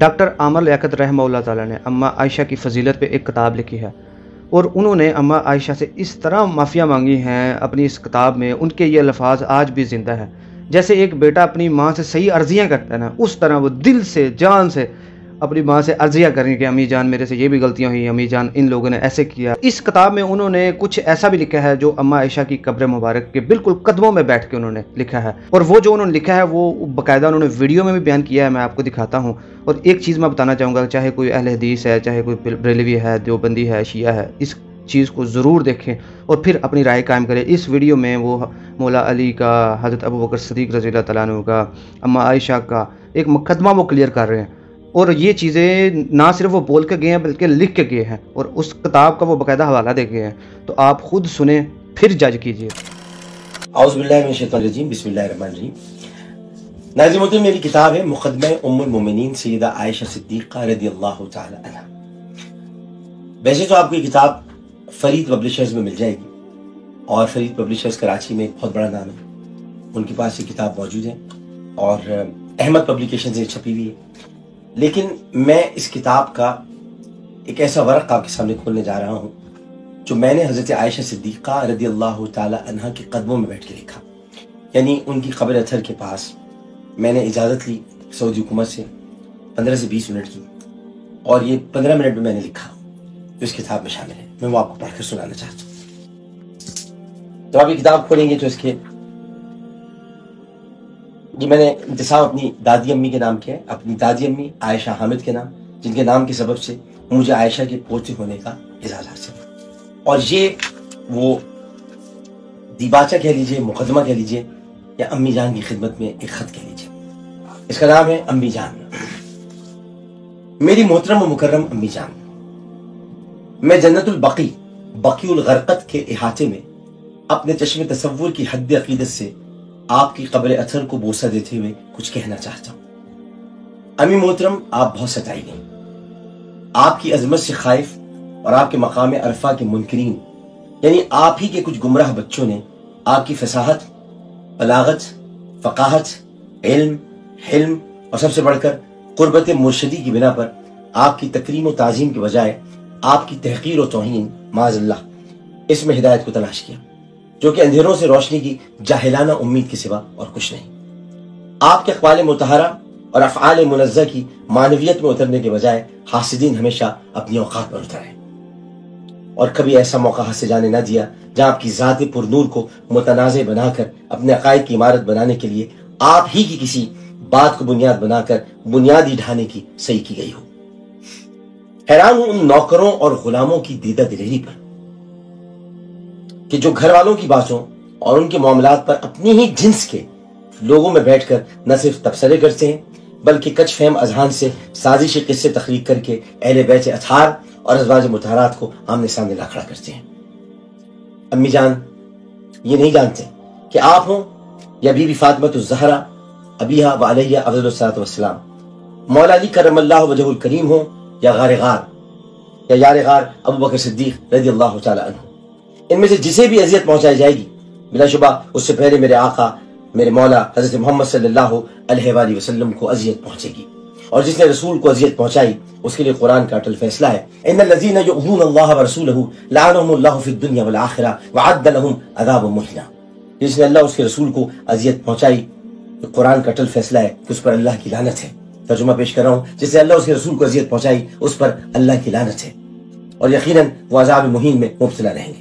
Doctor आमर लियाकत रहमहुल्लाह ताला ने अम्मा आयशा की फ़जीलत पे एक किताब लिखी है और उन्होंने अम्मा आयशा से इस तरह माफ़िया मांगी हैं अपनी इस किताब में। उनके ये अल्फाज आज भी ज़िंदा है। जैसे एक बेटा अपनी माँ से सही अर्जियाँ करता है ना, उस तरह वो दिल से जान से अपनी माँ से अर्जियाँ करें कि अम्मी जान मेरे से ये भी गलतियाँ हुई, अम्मी जान इन लोगों ने ऐसे किया। इस किताब में उन्होंने कुछ ऐसा भी लिखा है जो अम्मा आयशा की कब्र मुबारक के बिल्कुल कदमों में बैठ के उन्होंने लिखा है, और वो जो उन्होंने लिखा है वो बाकायदा उन्होंने वीडियो में भी बयान किया है। मैं आपको दिखाता हूँ। और एक चीज़ मैं बताना चाहूँगा, चाहे कोई अहले हदीस है, चाहे कोई बरेलवी है, देवबंदी है, शिया है, इस चीज़ को ज़रूर देखें और फिर अपनी राय कायम करें। इस वीडियो में वो मौला अली का, हज़रत अबू बकर सिद्दीक़ रज़ी अल्लाह तआला अन्हु का, अम्मा आयशा का एक मुकदमा वो क्लियर कर रहे हैं। और ये चीज़ें ना सिर्फ वो बोल के गए हैं बल्कि लिख के गए हैं, और उस किताब का वो बाकायदा हवाला दे गए हैं। तो आप खुद सुने फिर जज कीजिए। औज़ु बिल्लाहि मिनश शैतानिर रजीम, बिस्मिल्लाहिर रहमानिर रहीम। नाज़रीन मोहतरम, मेरी किताब है मुक़द्दमा उम्मुल मोमिनीन सैयदा आयशा सिद्दीक़ा रज़ियल्लाहु तआला अन्हा। वैसे तो आपको ये किताब फरीद पब्लिशर्स में मिल जाएगी, और फरीद पब्लिशर्स कराची में एक बहुत बड़ा नाम है, उनके पास ये किताब मौजूद है, और अहमद पब्लिकेशन से छपी हुई है। लेकिन मैं इस किताब का एक ऐसा वर्क आपके सामने खोलने जा रहा हूँ जो मैंने हज़रत आयशा सिद्दीक़ा रज़ियल्लाहु तआला अन्हा के कदमों में बैठ के लिखा। यानी उनकी क़ब्र अथर के पास मैंने इजाज़त ली सऊदी हुकूमत से 15 से 20 मिनट की, और ये 15 मिनट में मैंने लिखा जो इस किताब में शामिल है। मैं वो आपको पढ़कर सुनाना चाहता हूँ। तो आप ये किताब खोलेंगे तो इसके ये मैंने इंतसाब अपनी दादी अम्मी के नाम किया है, अपनी दादी अम्मी आयशा हामिद के नाम, जिनके नाम के सबब से मुझे आयशा के पोते होने का एजाज़ हासिल है। और ये वो दीबाचा कह लीजिए, मुकदमा कह लीजिए, या अम्मी जान की खिदमत में एक खत कह लीजिए। इसका नाम है अम्मी जान। मेरी मोहतरम व मुकर्रम अम्मी जान, मैं जन्नतुल बकी बकीउल गरकत के इहाते में अपने चश्मे तसव्वुर की हद अकीदत से आपकी कब्र अथर को बोसा देते हुए कुछ कहना चाहता हूं। अम्मी मोहतरम, आप बहुत सताई गई। आपकी अजमत से खाइफ और आपके मकाम अरफा के मुनकरीन, यानी आप ही के कुछ गुमराह बच्चों ने आपकी फसाहत, बलागत, फ़काहत, इल्म, हिल्म और सबसे बढ़कर कुर्बत मुर्शदी की बिना पर आपकी तकरीम और ताज़ीम के बजाय आपकी तहकीर और तौहीन माज़अल्लाह इसमें हिदायत को तलाश किया, जो कि अंधेरों से रोशनी की जाहिलाना उम्मीद के सिवा और कुछ नहीं। आपके अक़वाल मुतहरा और अफ़आल मुनज़्ज़ह की मानवियत में उतरने के बजाय हासिदीन हमेशा अपनी औकात पर उतरे, और कभी ऐसा मौका हाथ से जाने न दिया जहां आपकी ज़ात पुरनूर को मुतनाज़े बनाकर अपने अक़ाइद की इमारत बनाने के लिए आप ही की किसी बात को बुनियाद बनाकर बुनियादी ढाने की सही की गई हो। हैरान हूं उन नौकरों और गुलामों की दीदा दिलेरी पर कि जो घर वालों की बातों और उनके मामलात पर अपनी ही जिन्स के लोगों में बैठकर न सिर्फ तबसरे करते हैं, बल्कि कच फहम अजहान से साजिशी किस्से तखरीक करके अहले बैत अथार और अज़वाज मुतहरात को आमने सामने ला खड़ा करते हैं। अम्मी जान, ये नहीं जानते कि आप हों या बीबी फातिमा ज़हरा अबीहा व अलैहा अफ़ज़लुस्सलातु वस्सलाम, मौला अली करमल्लाहु वजहुल करीम हो, या गार गार या यार गार अबू बकर सिद्दीक़ रज़ियल्लाहु तआला अन्हु, इनमें से जिसे भी अजियत पहुंचाई जाएगी बिलाशुबा उससे पहले मेरे आका, मेरे मौला हज़रत मोहम्मद सल्लल्लाहु अलैहि वसल्लम को अजियत पहुंचेगी। और जिसने रसूल को अजियत पहुंचाई उसके लिए कुरान का अटल फैसला है, इन्नल्लज़ीना युअज़ूना अल्लाह व रसूलहु लअनहुमुल्लाहु फिद दुनिया वल आखिरह व अद्द लहुम अज़ाबन मुहीना। जिसने अल्लाह उसके रसूल को अजियत पहुंचाई, तो कुरान का अटल फैसला है कि उस पर अल्लाह की लानत है। तर्जुमा पेश कर रहा हूं, जिसने अल्लाह उसके रसूल को अजियत पहुंचाई उस पर अल्लाह की लानत है, और यकीनन वो अज़ाब मुहीन में मुब्तला रहेंगे।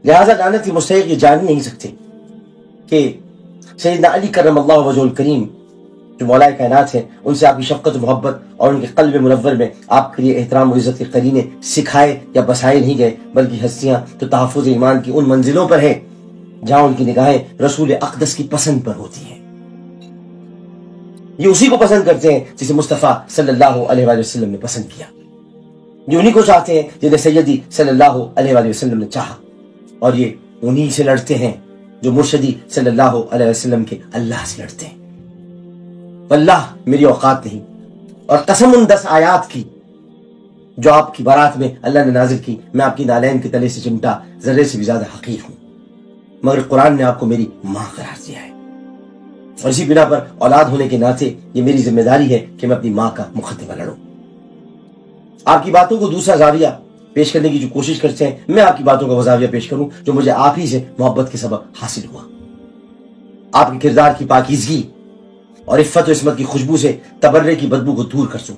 लिहाजा लानत की मुस्तहिक़ ये जान नहीं सकते कि सैयदना अली करमल्लाहु वजहुल करीम जो मौलाए कायनात हैं, उनसे आपकी शफ़क़त मोहब्बत और उनके क़ल्ब मुनव्वर में आपके लिए एहतराम और इज़्ज़त के करीने सिखाए या बसाए नहीं गए, बल्कि हस्तियां तो तहफ़्फ़ुज़ ईमान की उन मंजिलों पर हैं जहां उनकी निगाहें रसूल अक़दस की पसंद पर होती हैं। ये उसी को पसंद करते हैं जिसे मुस्तफ़ा सल्लल्लाहु अलैहि वसल्लम ने पसंद किया। ये उन्हीं को चाहते हैं जिन्हें सैयदी सल्लल्लाहु अलैहि वसल्लम ने चाहा, और ये उन्हीं से लड़ते हैं जो मुर्शदी सल्लल्लाहु अलैहि वसल्लम के अल्लाह से लड़ते हैं। वल्लाह मेरी औकात नहीं, और कसम उन 10 आयात की जो आपकी बारात में अल्लाह ने नाजिल की, मैं आपकी नालैन के तले से चिमटा जर्रे से भी ज्यादा हकीर हूं, मगर कुरान ने आपको मेरी मां करार दिया है। اور اسی بنا پر اولاد ہونے کے ناطے یہ میری ذمہ داری ہے کہ میں اپنی ماں کا مقدمہ لڑوں۔ آپ کی باتوں کو دوسرا زاویہ پیش کرنے کی جو کوشش کرتے ہیں، میں آپ کی باتوں کا وہ زاویہ پیش کروں جو مجھے آپ ہی سے محبت کے سبب حاصل ہوا۔ آپ کے کردار کی پاکیزگی اور عفت و عصمت کی خوشبو سے تبرے کی بدبو کو دور کر سوں،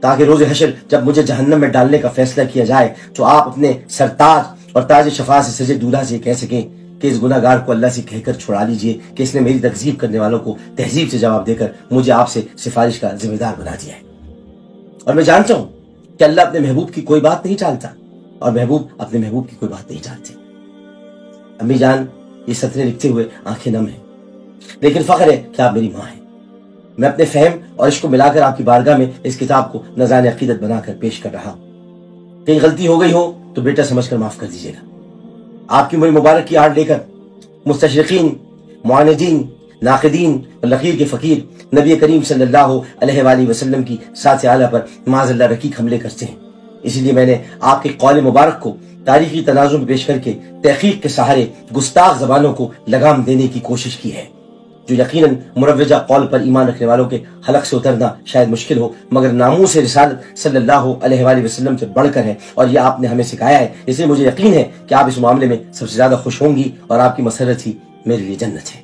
تاکہ روز حشر جب مجھے جہنم میں ڈالنے کا فیصلہ کیا جائے تو آپ اپنے سرتاج اور تاج شفاعت سے سجے دولہا سے کہہ سکیں کہ اس گناہ گار کو اللہ سے کہہ کر چھڑا لیجئے کہ اس نے میری تکذیب کرنے والوں کو تہذیب سے جواب دے کر مجھے آپ سے سفارش کا ذمہ دار بنا دیا ہے۔ اور میں جانتا ہوں کہ اللہ اپنے محبوب کی کوئی بات نہیں ٹالتا اور محبوب اپنے محبوب کی کوئی بات نہیں ٹالتے۔ امی جان، یہ سطریں لکھتے ہوئے آنکھیں نم ہیں، لیکن فخر ہے کہ آپ میری ماں ہیں۔ میں اپنے فہم اور عشق کو ملا کر آپ کی بارگاہ میں اس کتاب کو نذران عقیدت بنا کر پیش کر رہا ہوں۔ کہیں غلطی ہو گئی ہو تو بیٹا سمجھ کر معاف کر دیجیے گا۔ آپ کی مجھ مبارک کی آڑ لے کر مستشرقین، معاندین، ناقدین اور لقیر کے فقیر نبی کریم صلی اللہ علیہ وآلہ وسلم کی ساتھ اعلیٰ پر معاذ اللہ رقیق حملے کرتے ہیں۔ اسی لیے میں نے آپ کے قول مبارک کو تاریخی تناظر میں پیش کر کے تحقیق کے سہارے گستاخ زبانوں کو لگام دینے کی کوشش کی ہے، جو یقیناً مروجہ قول پر ایمان رکھنے والوں کے حلق سے اترنا شاید مشکل ہو، مگر ناموس رسالت صلی اللہ علیہ وآلہ وسلم سے بڑھ کر ہے، اور یہ آپ نے ہمیں سکھایا ہے۔ اس لیے مجھے یقین ہے کہ آپ اس معاملے میں سب سے زیادہ خوش ہوں گی اور آپ کی مسرت ہی میرے لیے جنت ہے۔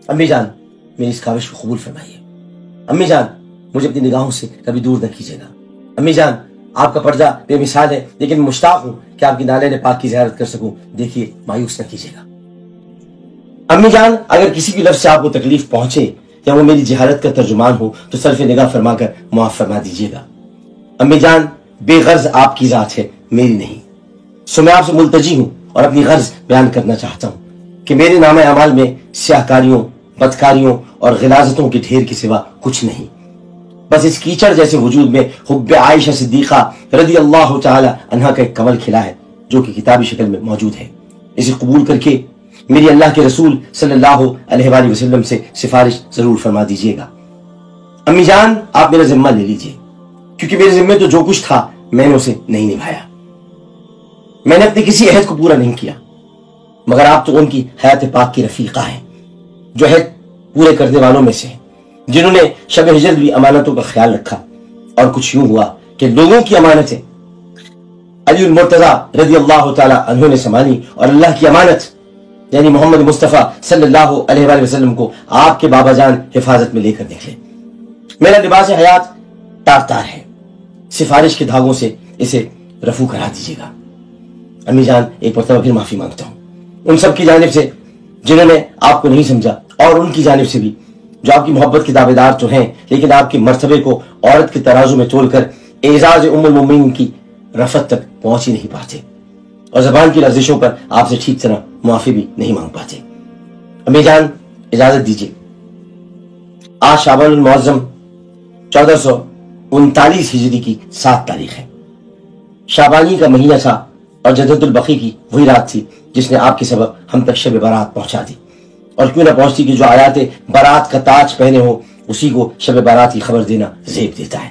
امی جان، میری اس کاوش کو قبول فرمائیے۔ امی جان، مجھے اپنی نگاہوں سے کبھی دور نہ کیجیے گا۔ امی جان، آپ کا پردہ بے مثال ہے، لیکن مشتاق ہوں کہ آپ کی نالین پاک کی زیارت کر سکوں، دیکھیے مایوس نہ کیجیے گا۔ امی جان، اگر کسی بھی لفظ سے آپ کو تکلیف پہنچے یا وہ میری جہالت کا ترجمان ہو تو صرف نگاہ فرما کر معاف فرما دیجیے گا۔ امی جان، بے غرض آپ کی ذات ہے، میری نہیں، سو میں آپ سے ملتجی ہوں اور اپنی غرض بیان کرنا چاہتا ہوں کہ میرے نام اعمال میں سیاہکاریوں، بدکاریوں اور غلاظتوں کے ڈھیر کے سوا کچھ نہیں، بس اس کیچڑ جیسے وجود میں حب عائشہ صدیقہ رضی اللہ تعالی عنہا کا ایک کمل کھلا ہے جو کہ کتابی شکل میں موجود ہے۔ اسے قبول کر کے میری اللہ کے رسول صلی اللہ علیہ وآلہ وسلم سے سفارش ضرور فرما دیجیے گا۔ امی جان، آپ میرا ذمہ لے لیجیے، کیونکہ میرے ذمہ تو جو کچھ تھا میں نے اسے نہیں نبھایا۔ میں نے اپنے کسی عہد کو پورا نہیں کیا، مگر آپ تو ان کی حیات پاک کی رفیقہ ہیں جو عہد پورے کرنے والوں میں سے ہیں، جنہوں نے شب ہجرت بھی امانتوں کا خیال رکھا۔ اور کچھ یوں ہوا کہ لوگوں کی امانتیں علی المرتضیٰ رضی اللہ تعالی عنہ نے سنبھالی، اور اللہ کی امانت یعنی محمد مصطفیٰ صلی اللہ علیہ وآلہ وسلم کو آپ کے بابا جان حفاظت میں لے کر نکلے۔ میرا لباس حیات تار تار ہے، سفارش کے دھاگوں سے اسے رفو کرا دیجیے گا۔ امی جان، ایک مرتبہ پھر معافی مانگتا ہوں ان سب کی جانب سے جنہوں نے آپ کو نہیں سمجھا، اور ان کی جانب سے بھی جو آپ کی محبت کے دعوے دار تو ہیں لیکن آپ کے مرتبے کو عورت کے ترازو میں تول کر اعزاز ام المومنین کی رفعت تک پہنچ ہی نہیں پاتے، اور زبان کی لفظشوں پر آپ سے ٹھیک طرح معافی بھی نہیں مانگ پاتے۔ امی جان، اجازت دیجیے، آج شعبان المعظم 1439 ہجری کی 7 تاریخ ہے۔ شعبانی کا مہینہ تھا اور جدت البقی کی وہی رات تھی جس نے آپ کے سبب ہم تک شب برات پہنچا دی، اور کیوں نہ پہنچتی کہ جو آیات برات کا تاج پہنے ہو اسی کو شب برات کی خبر دینا زیب دیتا ہے۔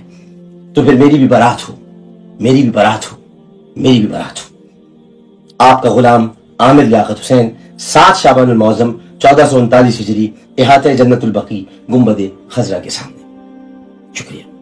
تو پھر میری بھی برات ہو، میری بھی برات ہو، میری بھی برات ہو۔ آپ کا غلام عامر لیاقت حسین، 7 شعبان المعظم 1439 ہجری، احاطہ جنت البقی، گنبد خضرا کے سامنے۔ شکریہ۔